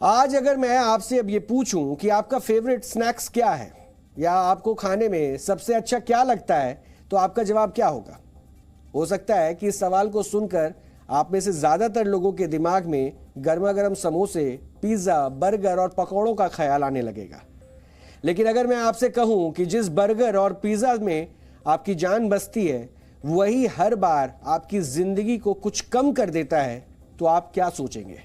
आज अगर मैं आपसे अब ये पूछूं कि आपका फेवरेट स्नैक्स क्या है या आपको खाने में सबसे अच्छा क्या लगता है, तो आपका जवाब क्या होगा? हो सकता है कि इस सवाल को सुनकर आप में से ज़्यादातर लोगों के दिमाग में गर्मा गर्म समोसे, पिज़्ज़ा, बर्गर और पकौड़ों का ख्याल आने लगेगा। लेकिन अगर मैं आपसे कहूं कि जिस बर्गर और पिज़्ज़ा में आपकी जान बसती है, वही हर बार आपकी ज़िंदगी को कुछ कम कर देता है, तो आप क्या सोचेंगे?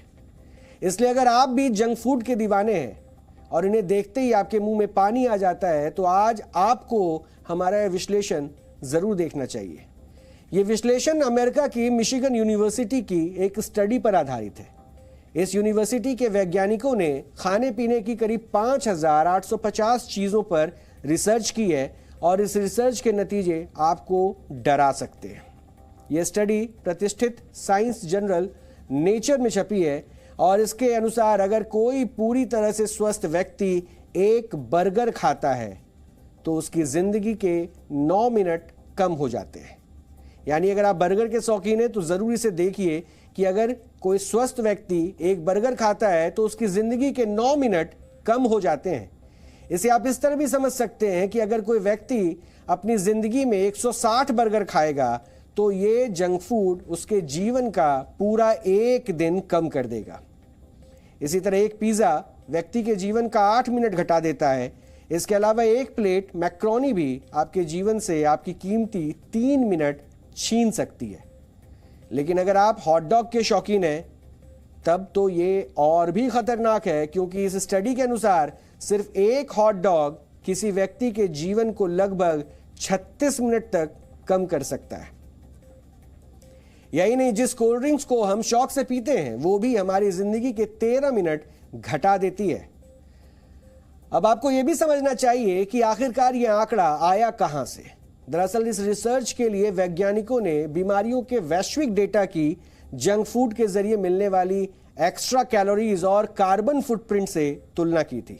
इसलिए अगर आप भी जंक फूड के दीवाने हैं और इन्हें देखते ही आपके मुंह में पानी आ जाता है, तो आज आपको हमारा यह विश्लेषण ज़रूर देखना चाहिए। ये विश्लेषण अमेरिका की मिशिगन यूनिवर्सिटी की एक स्टडी पर आधारित है। इस यूनिवर्सिटी के वैज्ञानिकों ने खाने पीने की करीब 5,850 चीज़ों पर रिसर्च की है और इस रिसर्च के नतीजे आपको डरा सकते हैं। यह स्टडी प्रतिष्ठित साइंस जर्नल नेचर में छपी है और इसके अनुसार अगर कोई पूरी तरह से स्वस्थ व्यक्ति एक बर्गर खाता है तो उसकी ज़िंदगी के 9 मिनट कम हो जाते हैं। यानी अगर आप बर्गर के शौकीन हैं तो ज़रूरी से देखिए कि अगर कोई स्वस्थ व्यक्ति एक बर्गर खाता है तो उसकी ज़िंदगी के 9 मिनट कम हो जाते हैं। इसे आप इस तरह भी समझ सकते हैं कि अगर कोई व्यक्ति अपनी ज़िंदगी में 160 बर्गर खाएगा तो ये जंक फूड उसके जीवन का पूरा एक दिन कम कर देगा। इसी तरह एक पिज़्ज़ा व्यक्ति के जीवन का 8 मिनट घटा देता है। इसके अलावा एक प्लेट मैक्रोनी भी आपके जीवन से आपकी कीमती 3 मिनट छीन सकती है। लेकिन अगर आप हॉट डॉग के शौकीन हैं तब तो ये और भी खतरनाक है, क्योंकि इस स्टडी के अनुसार सिर्फ एक हॉट डॉग किसी व्यक्ति के जीवन को लगभग 36 मिनट तक कम कर सकता है। यही नहीं, जिस कोल्ड ड्रिंक्स को हम शौक से पीते हैं वो भी हमारी जिंदगी के 13 मिनट घटा देती है। अब आपको यह भी समझना चाहिए कि आखिरकार यह आंकड़ा आया कहां से। दरअसल इस रिसर्च के लिए वैज्ञानिकों ने बीमारियों के वैश्विक डेटा की जंक फूड के जरिए मिलने वाली एक्स्ट्रा कैलोरीज और कार्बन फुटप्रिंट से तुलना की थी।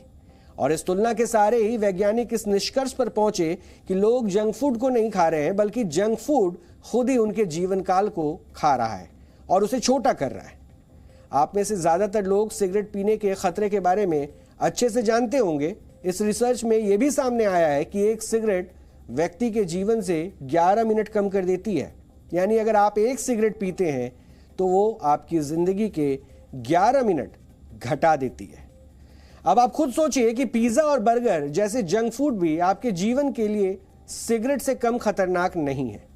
और इस तुलना के सारे ही वैज्ञानिक इस निष्कर्ष पर पहुंचे कि लोग जंक फूड को नहीं खा रहे हैं, बल्कि जंक फूड खुद ही उनके जीवन काल को खा रहा है और उसे छोटा कर रहा है। आप में से ज़्यादातर लोग सिगरेट पीने के खतरे के बारे में अच्छे से जानते होंगे। इस रिसर्च में यह भी सामने आया है कि एक सिगरेट व्यक्ति के जीवन से 11 मिनट कम कर देती है। यानी अगर आप एक सिगरेट पीते हैं तो वो आपकी ज़िंदगी के 11 मिनट घटा देती है। अब आप खुद सोचिए कि पिज़्ज़ा और बर्गर जैसे जंक फूड भी आपके जीवन के लिए सिगरेट से कम खतरनाक नहीं है।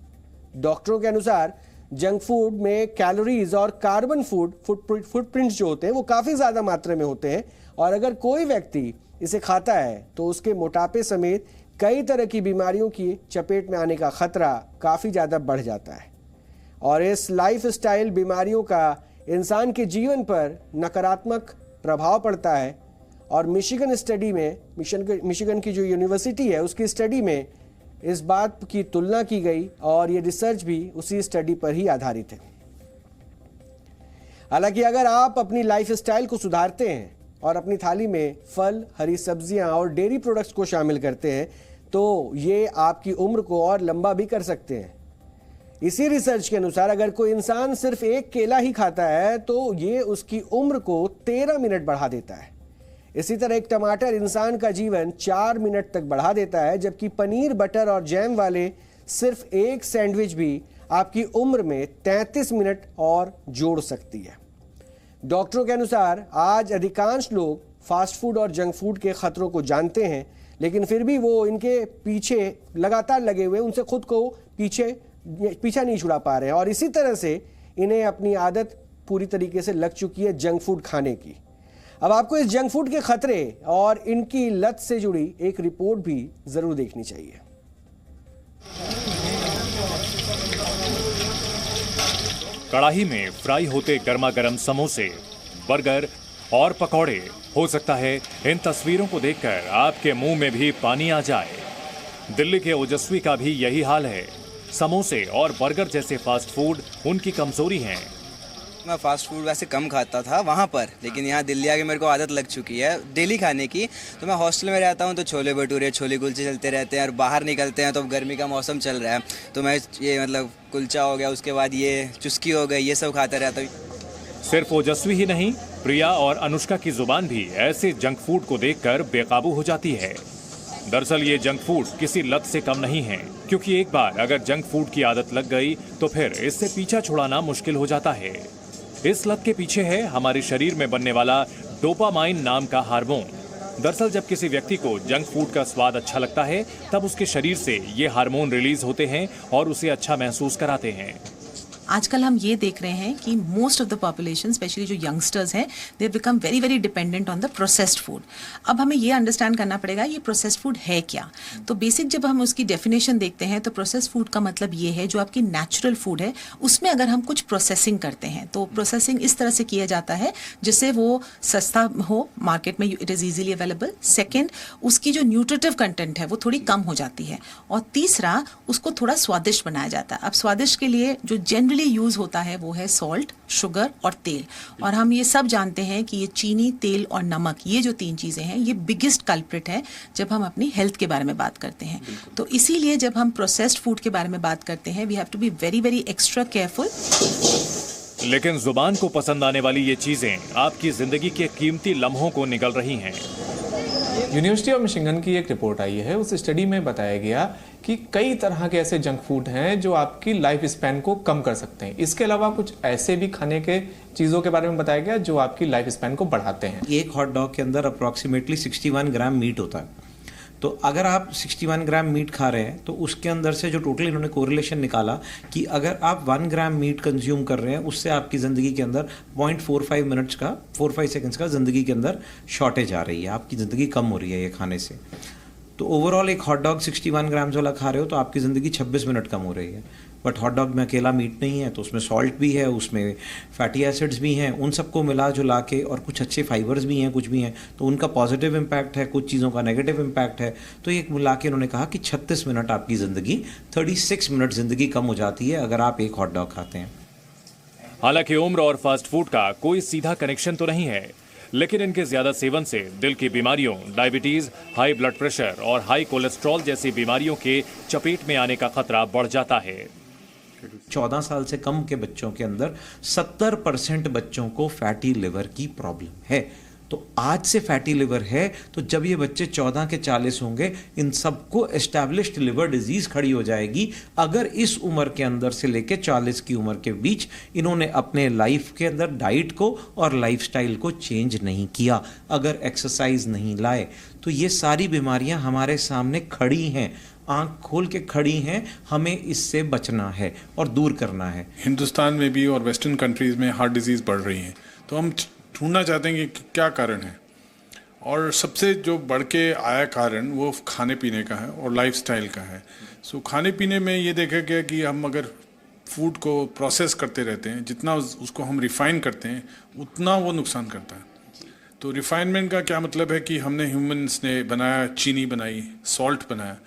डॉक्टरों के अनुसार जंक फूड में कैलोरीज और कार्बन फुटप्रिंट्स जो होते हैं वो काफ़ी ज़्यादा मात्रा में होते हैं और अगर कोई व्यक्ति इसे खाता है तो उसके मोटापे समेत कई तरह की बीमारियों की चपेट में आने का खतरा काफ़ी ज़्यादा बढ़ जाता है। और इस लाइफस्टाइल बीमारियों का इंसान के जीवन पर नकारात्मक प्रभाव पड़ता है। और मिशिगन स्टडी में मिशिगन की जो यूनिवर्सिटी है उसकी स्टडी में इस बात की तुलना की गई और ये रिसर्च भी उसी स्टडी पर ही आधारित है। हालांकि अगर आप अपनी लाइफस्टाइल को सुधारते हैं और अपनी थाली में फल, हरी सब्जियां और डेयरी प्रोडक्ट्स को शामिल करते हैं तो ये आपकी उम्र को और लंबा भी कर सकते हैं। इसी रिसर्च के अनुसार अगर कोई इंसान सिर्फ एक केला ही खाता है तो ये उसकी उम्र को 13 मिनट बढ़ा देता है। इसी तरह एक टमाटर इंसान का जीवन 4 मिनट तक बढ़ा देता है, जबकि पनीर, बटर और जैम वाले सिर्फ एक सैंडविच भी आपकी उम्र में 33 मिनट और जोड़ सकती है। डॉक्टरों के अनुसार आज अधिकांश लोग फास्ट फूड और जंक फूड के खतरों को जानते हैं, लेकिन फिर भी वो इनके पीछे लगातार लगे हुए, उनसे खुद को पीछा नहीं छुड़ा पा रहे हैं और इसी तरह से इन्हें अपनी आदत पूरी तरीके से लग चुकी है जंक फूड खाने की। अब आपको इस जंक फूड के खतरे और इनकी लत से जुड़ी एक रिपोर्ट भी जरूर देखनी चाहिए। कड़ाही में फ्राई होते गर्मा गर्म समोसे, बर्गर और पकौड़े, हो सकता है इन तस्वीरों को देखकर आपके मुंह में भी पानी आ जाए। दिल्ली के ओजस्वी का भी यही हाल है। समोसे और बर्गर जैसे फास्ट फूड उनकी कमजोरी हैं। मैं फास्ट फूड वैसे कम खाता था वहाँ पर, लेकिन यहाँ दिल्ली आके मेरे को आदत लग चुकी है डेली खाने की। तो मैं हॉस्टल में रहता हूँ तो छोले भटूरे, छोले कुलचे चलते रहते हैं और बाहर निकलते हैं तो गर्मी का मौसम चल रहा है तो मैं ये कुलचा हो गया, उसके बाद ये चुस्की हो गई, ये सब खाता रहता हूँ। सिर्फ ओजस्वी ही नहीं, प्रिया और अनुष्का की जुबान भी ऐसे जंक फूड को देखकर बेकाबू हो जाती है। दरअसल ये जंक फूड किसी लत से कम नहीं है, क्योंकि एक बार अगर जंक फूड की आदत लग गई तो फिर इससे पीछा छुड़ाना मुश्किल हो जाता है। इस लत के पीछे है हमारे शरीर में बनने वाला डोपामाइन नाम का हार्मोन। दरअसल जब किसी व्यक्ति को जंक फूड का स्वाद अच्छा लगता है तब उसके शरीर से ये हार्मोन रिलीज होते हैं और उसे अच्छा महसूस कराते हैं। आजकल हम ये देख रहे हैं कि most of the population, specially जो यंगस्टर्स हैं, they become very very dependent on the processed food. अब हमें ये अंडरस्टैंड करना पड़ेगा ये प्रोसेस्ड फूड है क्या। तो बेसिक जब हम उसकी डेफिनेशन देखते हैं तो प्रोसेस्ड फूड का मतलब ये है जो आपकी नेचुरल फूड है उसमें अगर हम कुछ प्रोसेसिंग करते हैं तो प्रोसेसिंग इस तरह से किया जाता है जिससे वो सस्ता हो, मार्केट में it is easily available. Second, उसकी जो न्यूट्रिटिव कंटेंट है वो थोड़ी कम हो जाती है। और तीसरा, उसको थोड़ा स्वादिष्ट बनाया जाता है। अब स्वादिष्ट के लिए जो जनरली यूज होता है वो है सॉल्ट, शुगर और तेल। और हम ये सब जानते हैं कि ये चीनी, तेल और नमक, ये जो तीन चीजें हैं ये बिगेस्ट कल्प्रिट है जब हम अपनी हेल्थ के बारे में बात करते हैं। तो इसीलिए जब हम प्रोसेस्ड फूड के बारे में बात करते हैं we have to be very very extra careful. लेकिन जुबान को पसंद आने वाली ये चीजें आपकी जिंदगी के कीमती लम्हों को निगल रही हैं। यूनिवर्सिटी ऑफ मिशिगन की एक रिपोर्ट आई है, उस स्टडी में बताया गया कि कई तरह के ऐसे जंक फूड हैं जो आपकी लाइफ स्पैन को कम कर सकते हैं। इसके अलावा कुछ ऐसे भी खाने के चीज़ों के बारे में बताया गया जो आपकी लाइफ स्पैन को बढ़ाते हैं। एक हॉट डॉग के अंदर अप्रॉक्सीमेटली 61 ग्राम मीट होता है। तो अगर आप 61 ग्राम मीट खा रहे हैं तो उसके अंदर से जो टोटल इन्होंने कोरिलेशन निकाला कि अगर आप 1 ग्राम मीट कंज्यूम कर रहे हैं उससे आपकी ज़िंदगी के अंदर 0.45 मिनट्स का 45 सेकंड्स का ज़िंदगी के अंदर शॉर्टेज आ रही है, आपकी ज़िंदगी कम हो रही है ये खाने से। तो ओवरऑल एक हॉट डॉग 61 ग्राम्स वाला खा रहे हो तो आपकी ज़िंदगी 26 मिनट कम हो रही है। बट हॉट डॉग में अकेला मीट नहीं है, तो उसमें सॉल्ट भी है, उसमें फैटी एसिड्स भी हैं, उन सबको मिला जुला के और कुछ अच्छे फाइबर्स भी हैं, कुछ भी हैं, तो उनका पॉजिटिव इम्पैक्ट है, कुछ चीज़ों का नेगेटिव इम्पैक्ट है। तो ये मिला के उन्होंने कहा कि 36 मिनट आपकी ज़िंदगी, 36 मिनट ज़िंदगी कम हो जाती है अगर आप एक हॉट डॉग खाते हैं। हालांकि उम्र और फास्ट फूड का कोई सीधा कनेक्शन तो नहीं है, लेकिन इनके ज्यादा सेवन से दिल की बीमारियों, डायबिटीज, हाई ब्लड प्रेशर और हाई कोलेस्ट्रॉल जैसी बीमारियों के चपेट में आने का खतरा बढ़ जाता है। 14 साल से कम के बच्चों के अंदर 70% बच्चों को फैटी लिवर की प्रॉब्लम है। तो आज से फैटी लिवर है तो जब ये बच्चे 14 के 40 होंगे इन सबको एस्टैब्लिश्ड लिवर डिजीज खड़ी हो जाएगी अगर इस उम्र के अंदर से लेके 40 की उम्र के बीच इन्होंने अपने लाइफ के अंदर डाइट को और लाइफस्टाइल को चेंज नहीं किया, अगर एक्सरसाइज नहीं लाए। तो ये सारी बीमारियां हमारे सामने खड़ी हैं, आंख खोल के खड़ी हैं, हमें इससे बचना है और दूर करना है। हिंदुस्तान में भी और वेस्टर्न कंट्रीज़ में हार्ट डिजीज़ बढ़ रही हैं, तो हम ढूंढना चाहते हैं कि क्या कारण है। और सबसे जो बढ़ के आया कारण वो खाने पीने का है और लाइफस्टाइल का है। सो खाने पीने में ये देखा गया कि हम अगर फूड को प्रोसेस करते रहते हैं, जितना उसको हम रिफ़ाइन करते हैं उतना वो नुकसान करता है। तो रिफ़ाइनमेंट का क्या मतलब है कि हमने ह्यूमंस ने बनाया, चीनी बनाई, सॉल्ट बनाया,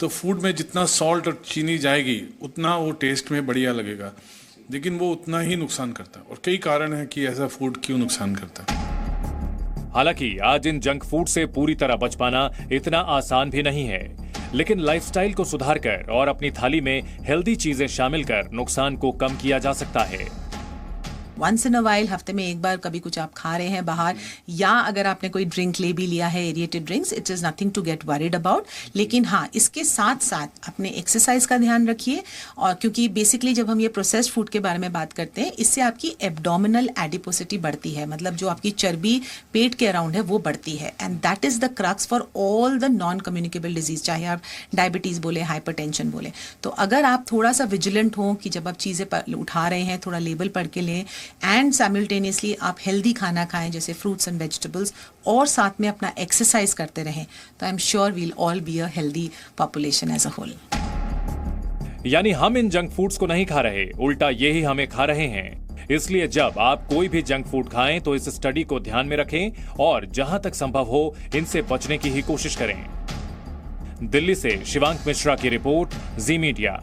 तो फूड में जितना सॉल्ट और चीनी जाएगी उतना वो टेस्ट में बढ़िया लगेगा, लेकिन वो उतना ही नुकसान करता है। और कई कारण है कि ऐसा फूड क्यों नुकसान करता है। हालांकि आज इन जंक फूड से पूरी तरह बच पाना इतना आसान भी नहीं है, लेकिन लाइफस्टाइल को सुधार कर और अपनी थाली में हेल्दी चीजें शामिल कर नुकसान को कम किया जा सकता है। वंस इन अ वाइल, हफ्ते में एक बार कभी कुछ आप खा रहे हैं बाहर, या अगर आपने कोई ड्रिंक ले भी लिया है, aerated drinks, it is nothing to get worried about. लेकिन हाँ, इसके साथ साथ अपने एक्सरसाइज का ध्यान रखिए। और क्योंकि बेसिकली जब हम ये प्रोसेस्ड फूड के बारे में बात करते हैं, इससे आपकी एब्डोमिनल एडिपोसिटी बढ़ती है, मतलब जो आपकी चर्बी पेट के अराउंड है वो बढ़ती है। And that is the crux for all the non communicable disease, चाहे आप डायबिटीज़ बोले, हाइपरटेंशन बोले। तो अगर आप थोड़ा सा विजिलेंट हो कि जब आप चीज़ें उठा रहे हैं थोड़ा लेबल पढ़ के लें, एंड साइमल्टेनियसली आप हेल्दी खाना खाएं जैसे फ्रूट्स एंड वेजिटेबल्स, और साथ में अपना एक्सरसाइज करते रहें, तो I am sure we'll all be a healthy population as a whole. यानी हम इन जंक फूड्स को नहीं खा रहे, उल्टा यही हमें खा रहे हैं। इसलिए जब आप कोई भी जंक फूड खाएं तो इस स्टडी को ध्यान में रखें और जहां तक संभव हो इनसे बचने की ही कोशिश करें। दिल्ली से शिवांक मिश्रा की रिपोर्ट, जी मीडिया।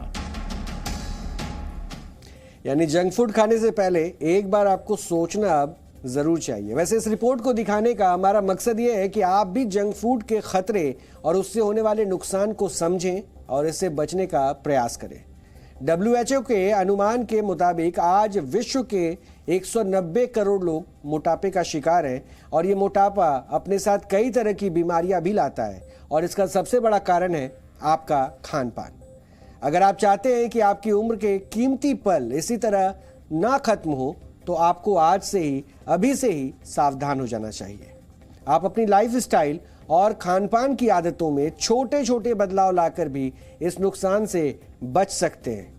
यानी जंक फूड खाने से पहले एक बार आपको सोचना अब जरूर चाहिए। वैसे इस रिपोर्ट को दिखाने का हमारा मकसद ये है कि आप भी जंक फूड के खतरे और उससे होने वाले नुकसान को समझें और इससे बचने का प्रयास करें। WHO के अनुमान के मुताबिक आज विश्व के 190 करोड़ लोग मोटापे का शिकार हैं और ये मोटापा अपने साथ कई तरह की बीमारियां भी लाता है और इसका सबसे बड़ा कारण है आपका खान पान। अगर आप चाहते हैं कि आपकी उम्र के कीमती पल इसी तरह ना खत्म हो तो आपको आज से ही, अभी से ही सावधान हो जाना चाहिए। आप अपनी लाइफ स्टाइल और खान पान की आदतों में छोटे छोटे बदलाव लाकर भी इस नुकसान से बच सकते हैं।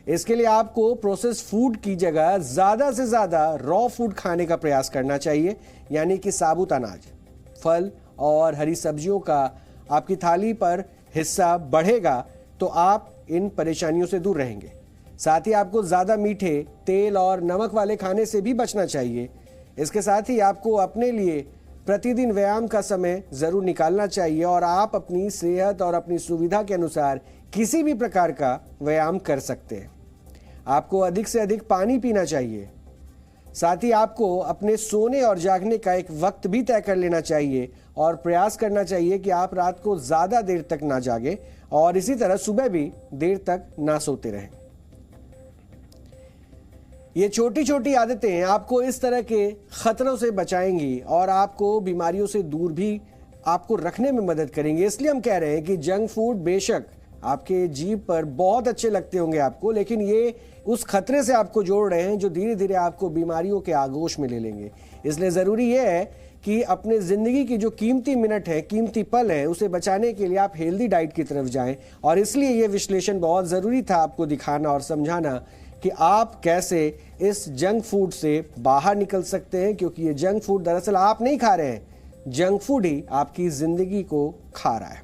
इसके लिए आपको प्रोसेस फूड की जगह ज़्यादा से ज़्यादा रॉ फूड खाने का प्रयास करना चाहिए, यानी कि साबुत अनाज, फल और हरी सब्जियों का आपकी थाली पर हिस्सा बढ़ेगा तो आप इन परेशानियों से दूर रहेंगे। साथ ही आपको ज़्यादा मीठे, तेल और नमक वाले खाने से भी बचना चाहिए। इसके साथ ही आपको अपने लिए प्रतिदिन व्यायाम का समय ज़रूर निकालना चाहिए और आप अपनी सेहत और अपनी सुविधा के अनुसार किसी भी प्रकार का व्यायाम कर सकते हैं। आपको अधिक से अधिक पानी पीना चाहिए। साथ ही आपको अपने सोने और जागने का एक वक्त भी तय कर लेना चाहिए और प्रयास करना चाहिए कि आप रात को ज़्यादा देर तक ना जागें और इसी तरह सुबह भी देर तक ना सोते रहें। ये छोटी छोटी आदतें आपको इस तरह के खतरों से बचाएंगी और आपको बीमारियों से दूर भी आपको रखने में मदद करेंगे। इसलिए हम कह रहे हैं कि जंक फूड बेशक आपके जीभ पर बहुत अच्छे लगते होंगे आपको, लेकिन ये उस खतरे से आपको जोड़ रहे हैं जो धीरे धीरे आपको बीमारियों के आगोश में ले लेंगे। इसलिए ज़रूरी ये है कि अपने ज़िंदगी की जो कीमती मिनट है, कीमती पल है, उसे बचाने के लिए आप हेल्दी डाइट की तरफ जाएं। और इसलिए ये विश्लेषण बहुत ज़रूरी था आपको दिखाना और समझाना कि आप कैसे इस जंक फूड से बाहर निकल सकते हैं, क्योंकि ये जंक फूड दरअसल आप नहीं खा रहे हैं, जंक फूड ही आपकी ज़िंदगी को खा रहा है।